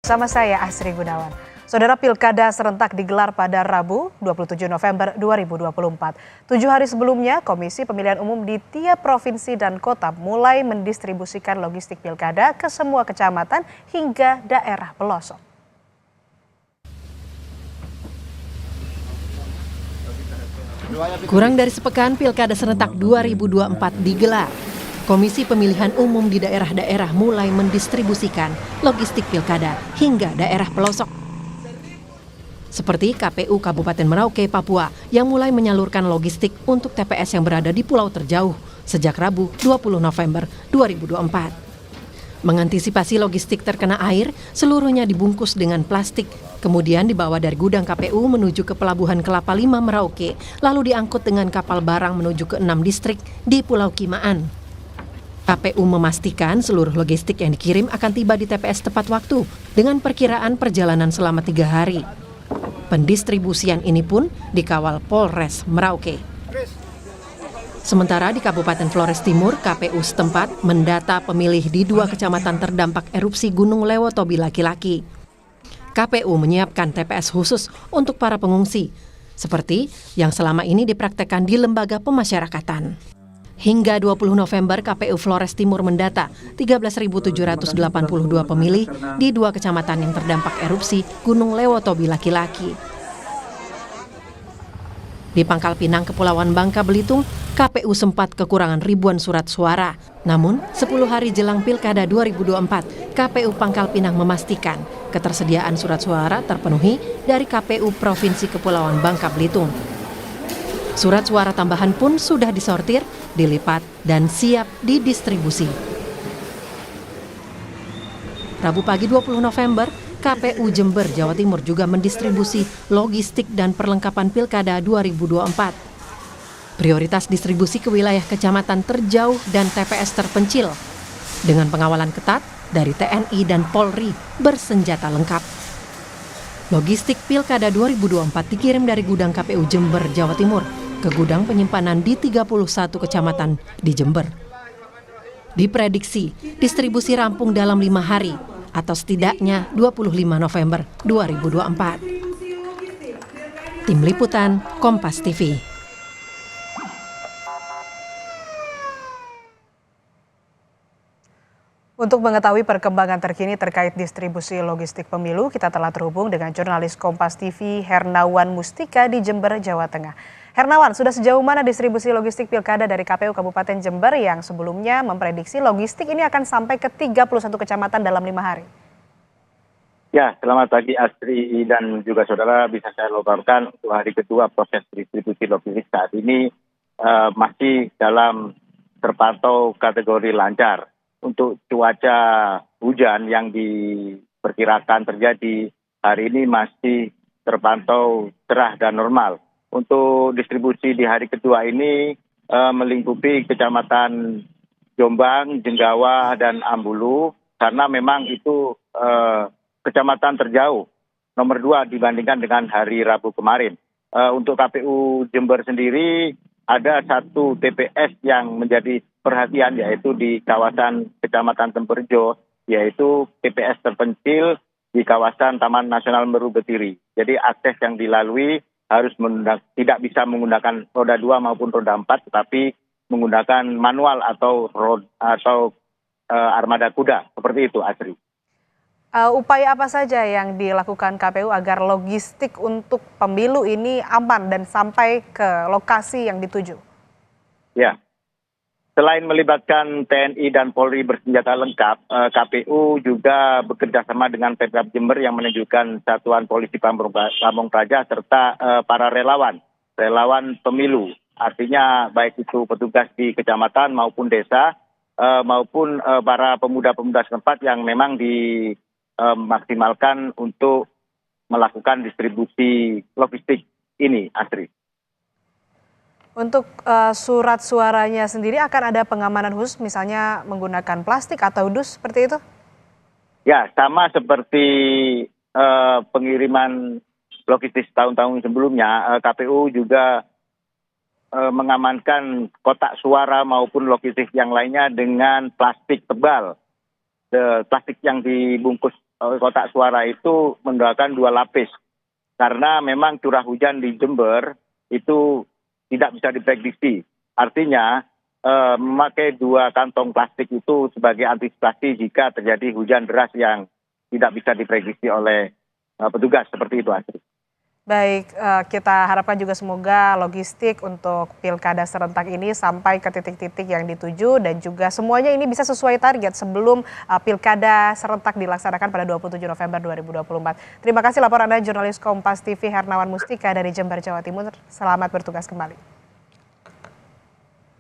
Sama saya Asri Gunawan. Saudara, Pilkada serentak digelar pada Rabu 27 November 2024. 7 hari sebelumnya, Komisi Pemilihan Umum di tiap provinsi dan kota mulai mendistribusikan logistik Pilkada ke semua kecamatan hingga daerah pelosok. Kurang dari sepekan Pilkada serentak 2024 digelar. Komisi Pemilihan Umum di daerah-daerah mulai mendistribusikan logistik Pilkada hingga daerah pelosok. Seperti KPU Kabupaten Merauke, Papua yang mulai menyalurkan logistik untuk TPS yang berada di pulau terjauh sejak Rabu 20 November 2024. Mengantisipasi logistik terkena air, seluruhnya dibungkus dengan plastik, kemudian dibawa dari gudang KPU menuju ke Pelabuhan Kelapa Lima Merauke, lalu diangkut dengan kapal barang menuju ke 6 distrik di Pulau Kimaan. KPU memastikan seluruh logistik yang dikirim akan tiba di TPS tepat waktu dengan perkiraan perjalanan selama 3 hari. Pendistribusian ini pun dikawal Polres Merauke. Sementara di Kabupaten Flores Timur, KPU setempat mendata pemilih di 2 kecamatan terdampak erupsi Gunung Lewotobi laki-laki. KPU menyiapkan TPS khusus untuk para pengungsi, seperti yang selama ini dipraktekkan di lembaga pemasyarakatan. Hingga 20 November, KPU Flores Timur mendata 13.782 pemilih di 2 kecamatan yang terdampak erupsi Gunung Lewotobi laki-laki. Di Pangkal Pinang, Kepulauan Bangka Belitung, KPU sempat kekurangan ribuan surat suara. Namun, 10 hari jelang Pilkada 2024, KPU Pangkal Pinang memastikan ketersediaan surat suara terpenuhi dari KPU Provinsi Kepulauan Bangka Belitung. Surat suara tambahan pun sudah disortir, dilipat, dan siap didistribusi. Rabu pagi 20 November, KPU Jember, Jawa Timur juga mendistribusi logistik dan perlengkapan Pilkada 2024. Prioritas distribusi ke wilayah kecamatan terjauh dan TPS terpencil, dengan pengawalan ketat dari TNI dan Polri bersenjata lengkap. Logistik Pilkada 2024 dikirim dari gudang KPU Jember, Jawa Timur, ke gudang penyimpanan di 31 kecamatan di Jember. Diprediksi distribusi rampung dalam 5 hari atau setidaknya 25 November 2024. Tim Liputan Kompas TV. Untuk mengetahui perkembangan terkini terkait distribusi logistik pemilu, kita telah terhubung dengan jurnalis Kompas TV Hernawan Mustika di Jember, Jawa Tengah. Hernawan, sudah sejauh mana distribusi logistik Pilkada dari KPU Kabupaten Jember yang sebelumnya memprediksi logistik ini akan sampai ke 31 kecamatan dalam 5 hari? Ya, selamat pagi Asri dan juga saudara, bisa saya laporkan untuk hari kedua proses distribusi logistik saat ini masih dalam terpantau kategori lancar. Untuk cuaca hujan yang diperkirakan terjadi hari ini masih terpantau cerah dan normal. Untuk distribusi di hari kedua ini melingkupi kecamatan Jombang, Jenggawa, dan Ambulu, karena memang itu kecamatan terjauh nomor 2 dibandingkan dengan hari Rabu kemarin. Untuk KPU Jember sendiri ada 1 TPS yang menjadi perhatian, yaitu di kawasan Kecamatan Temperjo, yaitu TPS terpencil di kawasan Taman Nasional Meru Betiri. Jadi akses yang dilalui harus tidak bisa menggunakan roda 2 maupun roda 4, tetapi menggunakan manual atau armada kuda. Seperti itu, Asri. Upaya apa saja yang dilakukan KPU agar logistik untuk pemilu ini aman dan sampai ke lokasi yang dituju? Ya, selain melibatkan TNI dan Polri bersenjata lengkap, KPU juga bekerja sama dengan Pemkab Jember yang menunjukkan Satuan Polisi Pamung Praja serta para relawan pemilu. Artinya baik itu petugas di kecamatan maupun desa maupun para pemuda-pemuda setempat yang memang dimaksimalkan untuk melakukan distribusi logistik ini, Asri. Untuk surat suaranya sendiri akan ada pengamanan khusus, misalnya menggunakan plastik atau dus seperti itu? Ya, sama seperti pengiriman logistik tahun-tahun sebelumnya, KPU juga mengamankan kotak suara maupun logistik yang lainnya dengan plastik tebal. Plastik yang dibungkus kotak suara itu menggunakan 2 lapis. Karena memang curah hujan di Jember itu tidak bisa diprediksi. Artinya memakai 2 kantong plastik itu sebagai antisipasi jika terjadi hujan deras yang tidak bisa diprediksi oleh petugas, seperti itu, Astrid. Baik, kita harapkan juga semoga logistik untuk pilkada serentak ini sampai ke titik-titik yang dituju dan juga semuanya ini bisa sesuai target sebelum pilkada serentak dilaksanakan pada 27 November 2024. Terima kasih laporan Anda jurnalis Kompas TV Hernawan Mustika dari Jember, Jawa Timur. Selamat bertugas kembali.